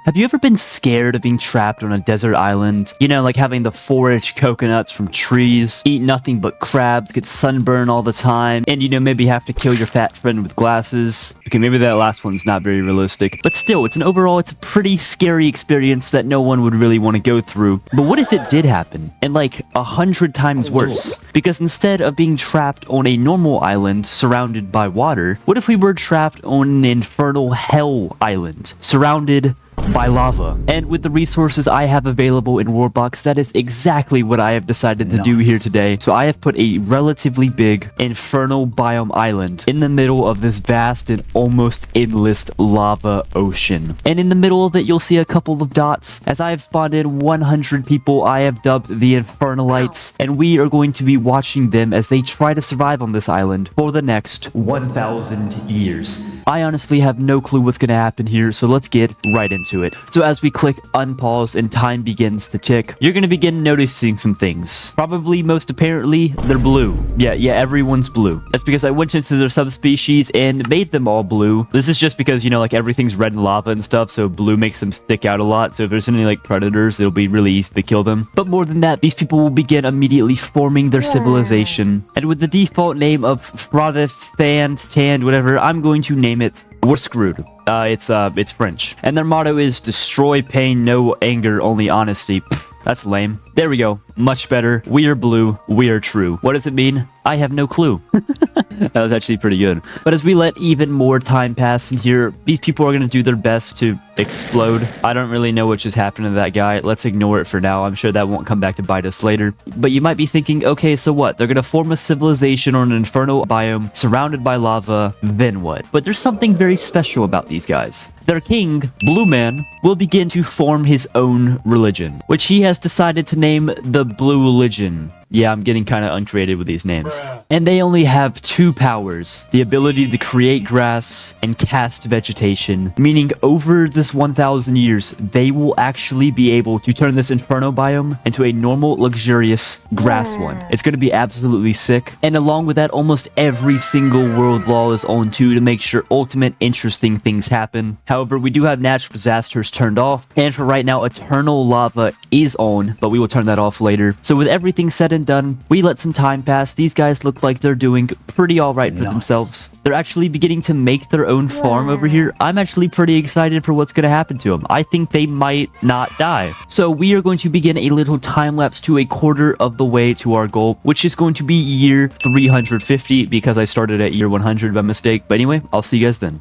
Have you ever been scared of being trapped on a desert island? You know, like having to forage coconuts from trees, eat nothing but crabs, get sunburned all the time, and you know, maybe have to kill your fat friend with glasses. Okay, maybe that last one's not very realistic, but still, it's a pretty scary experience that no one would really want to go through. But what if it did happen? And like 100 times worse? Because instead of being trapped on a normal island surrounded by water, what if we were trapped on an infernal hell island surrounded by lava? And with the resources I have available in WorldBox, that is exactly what I have decided to do here today. So I have put a relatively big infernal biome island in the middle of this vast and almost endless lava ocean. And in the middle of it, you'll see a couple of dots. As I have spawned in 100 people, I have dubbed the Infernalites, and we are going to be watching them as they try to survive on this island for the next 1,000 years. I honestly have no clue what's going to happen here, so let's get right into it. So as we click unpause and time begins to tick, you're going to begin noticing some things. Probably most apparently, they're blue. Yeah, everyone's blue. That's because I went into their subspecies and made them all blue. This is just because, you know, like everything's red and lava and stuff, so blue makes them stick out a lot. So if there's any like predators, it'll be really easy to kill them. But more than that, these people will begin immediately forming their civilization. And with the default name of Tand, whatever, I'm going to name it We're Screwed. It's French. And their motto is destroy pain, no anger, only honesty. Pfft, that's lame. There we go. Much better. We are blue. We are true. What does it mean? I have no clue. That was actually pretty good. But as we let even more time pass in here, these people are going to do their best to explode. I don't really know what just happened to that guy. Let's ignore it for now. I'm sure that won't come back to bite us later. But you might be thinking, okay, so what? They're going to form a civilization on an infernal biome surrounded by lava. Then what? But there's something very special about these guys. Their king, Blue Man, will begin to form his own religion, which he has decided to name the Blue Religion. Yeah, I'm getting kind of uncreative with these names. And they only have two powers: the ability to create grass and cast vegetation, meaning over this 1,000 years, they will actually be able to turn this inferno biome into a normal, luxurious grass one. It's going to be absolutely sick. And along with that, almost every single world law is on too to make sure ultimate interesting things happen. However, we do have natural disasters turned off, and for right now, eternal lava is on, but we will turn that off later. So with everything said and done, we let some time pass. These guys look like they're doing pretty alright for themselves. They're actually beginning to make their own farm over here. I'm actually pretty excited for what's going to happen to them. I think they might not die. So we are going to begin a little time lapse to a quarter of the way to our goal, which is going to be year 350 because I started at year 100 by mistake. But anyway, I'll see you guys then.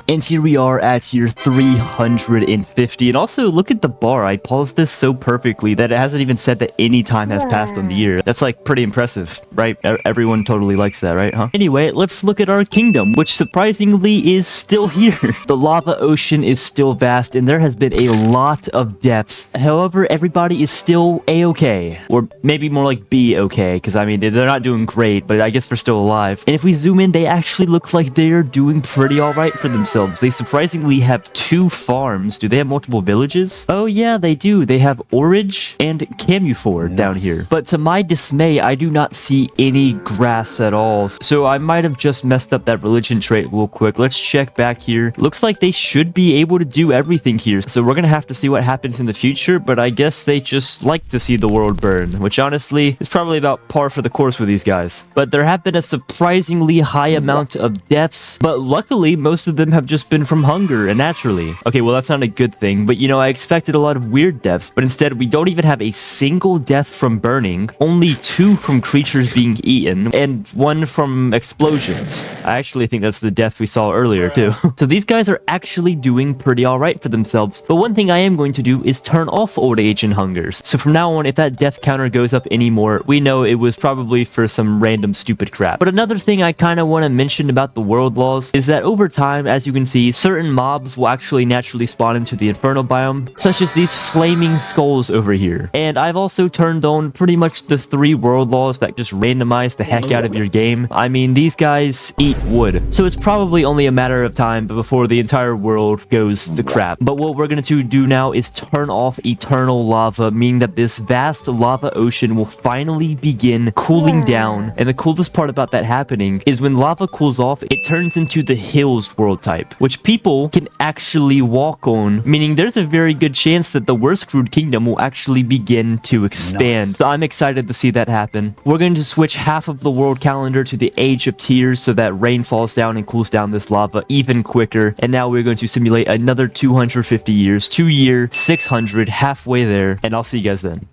And here we are at year 350. And also, look at the bar. I paused this so perfectly that it hasn't even said that any time has passed on the year. That's like pretty impressive, right? Everyone totally likes that, right? Huh? Anyway, let's look at our kingdom, which surprisingly is still here. The lava ocean is still vast, and there has been a lot of deaths. However, everybody is still A-okay. Or maybe more like B-okay, because I mean, they're not doing great, but I guess they're still alive. And if we zoom in, they actually look like they're doing pretty alright for themselves. They surprisingly have two farms. Do they have multiple villages? Oh yeah, they do. They have Orage and Camufor down here. But to my dismay, I do not see any grass at all. So I might have just messed up that religion trait real quick. Let's check back here. Looks like they should be able to do everything here. So we're gonna have to see what happens in the future, but I guess they just like to see the world burn, which honestly is probably about par for the course with these guys. But there have been a surprisingly high amount of deaths, but luckily most of them have just been from hunger and naturally. Okay, well, that's not a good thing, but you know, I expected a lot of weird deaths, but instead we don't even have a single death from burning, only 2 from creatures being eaten, and 1 from explosions. I actually think that's the death we saw earlier too. So these guys are actually doing pretty alright for themselves, but one thing I am going to do is turn off old age and hungers. So from now on, if that death counter goes up anymore, we know it was probably for some random stupid crap. But another thing I kind of want to mention about the world laws is that over time, as you you can see, certain mobs will actually naturally spawn into the Inferno biome, such as these flaming skulls over here. And I've also turned on pretty much the 3 world laws that just randomize the heck out of your game. I mean, these guys eat wood, so it's probably only a matter of time before the entire world goes to crap. But what we're going to do now is turn off eternal lava, meaning that this vast lava ocean will finally begin cooling down. And the coolest part about that happening is when lava cools off, it turns into the hills world type, which people can actually walk on, meaning there's a very good chance that the worst screwed kingdom will actually begin to expand. Nice. So I'm excited to see that happen. We're going to switch half of the world calendar to the Age of Tears so that rain falls down and cools down this lava even quicker. And now we're going to simulate another 250 years, 2 year, 600, halfway there, and I'll see you guys then.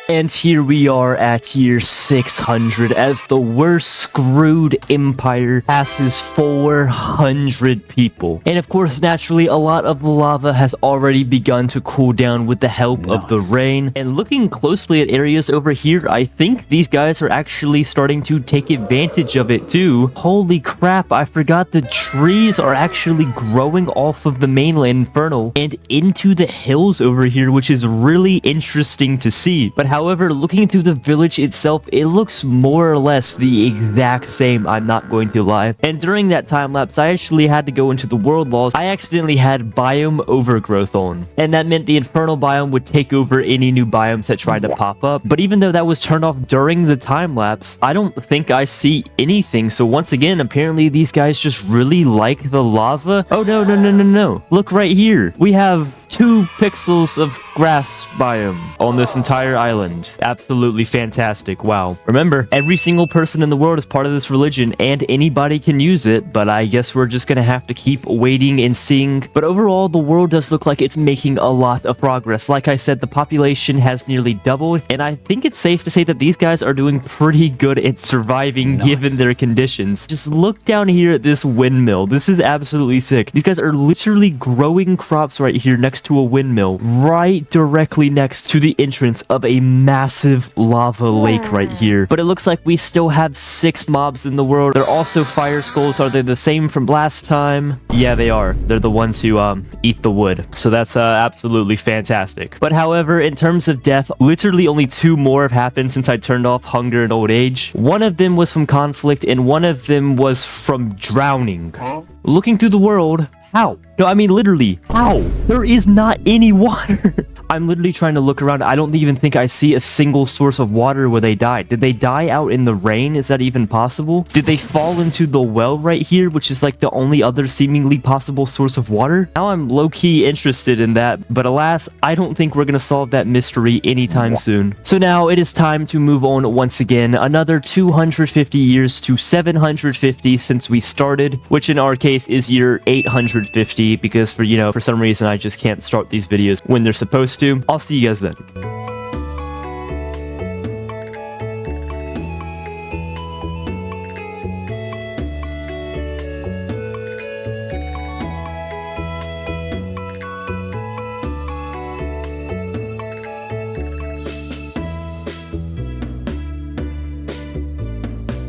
And here we are at year 600 as the worst screwed empire passes 400 people. And of course, naturally, a lot of the lava has already begun to cool down with the help of the rain. And looking closely at areas over here, I think these guys are actually starting to take advantage of it too. Holy crap, I forgot the trees are actually growing off of the mainland Inferno and into the hills over here, which is really interesting to see. But however, looking through the village itself, it looks more or less the exact same, I'm not going to lie. And during that time lapse, I actually had to go into the world laws. I accidentally had biome overgrowth on, and that meant the infernal biome would take over any new biomes that tried to pop up. But even though that was turned off during the time lapse, I don't think I see anything. So once again, apparently these guys just really like the lava. Oh no, look right here, we have 2 pixels of grass biome on this entire island. Absolutely fantastic. Wow. Remember, every single person in the world is part of this religion and anybody can use it, but I guess we're just gonna have to keep waiting and seeing. But overall, the world does look like it's making a lot of progress. Like I said, the population has nearly doubled, and I think it's safe to say that these guys are doing pretty good at surviving given their conditions. Just look down here at this windmill. This is absolutely sick. These guys are literally growing crops right here next to a windmill, right directly next to the entrance of a massive lava lake right here. But it looks like we still have 6 mobs in the world. They're also fire skulls. Are they the same from last time? Yeah, they are. They're the ones who eat the wood. So that's absolutely fantastic. But however, in terms of death, literally only 2 more have happened since I turned off hunger and old age. One of them was from conflict and one of them was from drowning. Looking through the world, how? No, I mean literally, how? There is not any water. I'm literally trying to look around. I don't even think I see a single source of water where they died. Did they die out in the rain? Is that even possible? Did they fall into the well right here, which is like the only other seemingly possible source of water? Now I'm low-key interested in that, but alas, I don't think we're gonna solve that mystery anytime soon. So now it is time to move on once again. Another 250 years to 750 since we started, which in our case is year 850 because for some reason I just can't start these videos when they're supposed to. I'll see you guys then.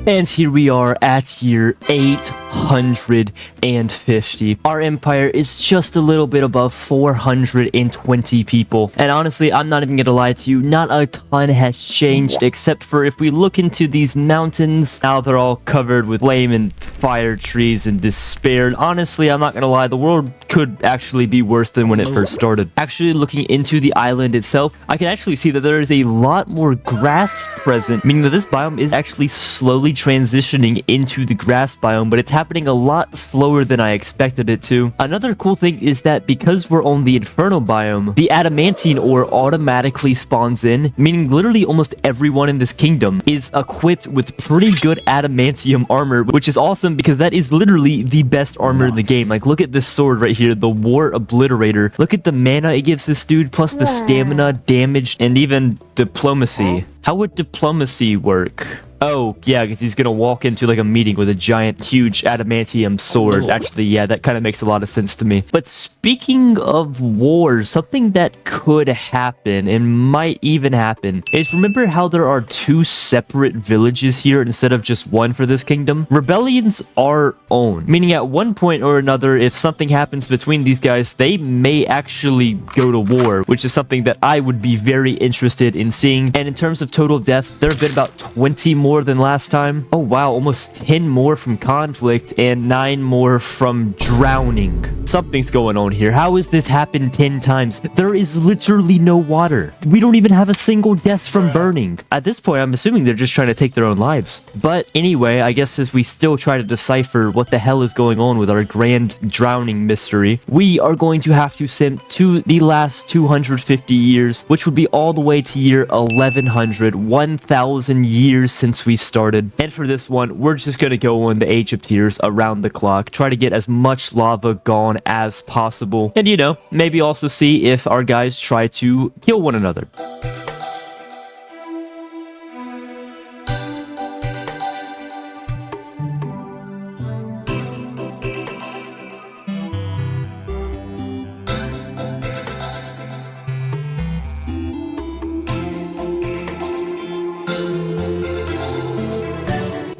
And here we are at year 850. Our empire is just a little bit above 420 people. And honestly, I'm not even gonna lie to you, not a ton has changed, except for if we look into these mountains, now they're all covered with flame and fire trees and despair. And honestly, I'm not gonna lie, the world could actually be worse than when it first started. Actually, looking into the island itself, I can actually see that there is a lot more grass present, meaning that this biome is actually slowly transitioning into the grass biome, but it's happening a lot slower than I expected it to. Another cool thing is that because we're on the Inferno biome, the adamantine ore automatically spawns in, meaning literally almost everyone in this kingdom is equipped with pretty good adamantium armor, which is awesome because that is literally the best armor in the game. Like, look at this sword right here, the War Obliterator. Look at the mana it gives this dude, plus the stamina, damage, and even diplomacy. How would diplomacy work? Oh, yeah, because he's gonna walk into like a meeting with a giant, huge adamantium sword. Actually, yeah, that kind of makes a lot of sense to me. But speaking of wars, something that could happen and might even happen is, remember how there are 2 separate villages here instead of just one for this kingdom? Rebellions are owned, meaning at one point or another, if something happens between these guys, they may actually go to war, which is something that I would be very interested in seeing. And in terms of total deaths, there have been about 20 more than last time. Oh wow, almost 10 more from conflict and 9 more from drowning. Something's going on here. How has this happened 10 times? There is literally no water. We don't even have a single death from burning. At this point, I'm assuming they're just trying to take their own lives. But anyway, I guess as we still try to decipher what the hell is going on with our grand drowning mystery, we are going to have to sim to the last 250 years, which would be all the way to year 1100, 1000 years since we started. And for this one, we're just gonna go on the Age of Tears around the clock, try to get as much lava gone as possible, and you know, maybe also see if our guys try to kill one another.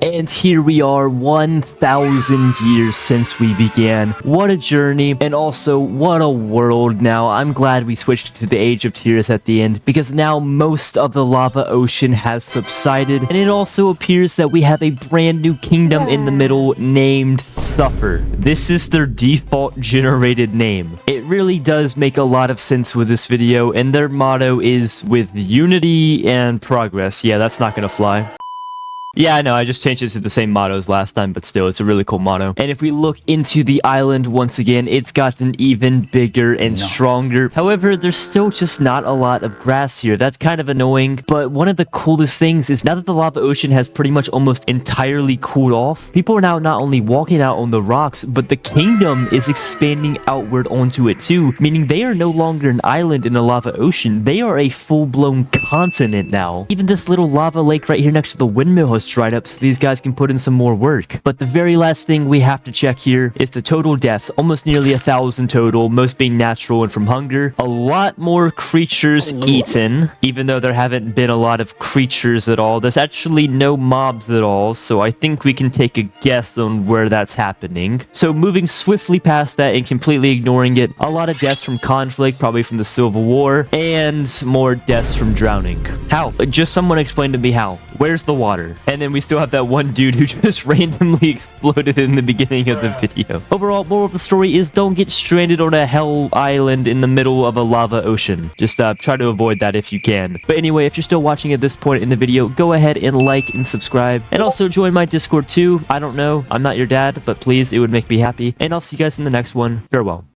And here we are, 1000 years since we began. What a journey, and also what a world now. I'm glad we switched to the Age of Tears at the end, because now most of the lava ocean has subsided, and it also appears that we have a brand new kingdom in the middle named Suffer. This is their default generated name. It really does make a lot of sense with this video, and their motto is with unity and progress. Yeah, that's not gonna fly. Yeah, I know, I just changed it to the same motto as last time, but still, it's a really cool motto. And if we look into the island once again, it's gotten even bigger and stronger. However, there's still just not a lot of grass here. That's kind of annoying, but one of the coolest things is now that the lava ocean has pretty much almost entirely cooled off, people are now not only walking out on the rocks, but the kingdom is expanding outward onto it too, meaning they are no longer an island in a lava ocean. They are a full-blown continent now. Even this little lava lake right here next to the windmill has dried up, so these guys can put in some more work. But the very last thing we have to check here is the total deaths, almost nearly 1,000 total, most being natural and from hunger. A lot more creatures eaten, even though there haven't been a lot of creatures at all. There's actually no mobs at all, so I think we can take a guess on where that's happening. So moving swiftly past that and completely ignoring it, a lot of deaths from conflict, probably from the Civil War, and more deaths from drowning. How? Just someone explain to me how. Where's the water? And then we still have that one dude who just randomly exploded in the beginning of the video. Overall, moral of the story is don't get stranded on a hell island in the middle of a lava ocean. Just try to avoid that if you can. But anyway, if you're still watching at this point in the video, go ahead and like and subscribe. And also join my Discord too. I don't know, I'm not your dad, but please, it would make me happy. And I'll see you guys in the next one. Farewell.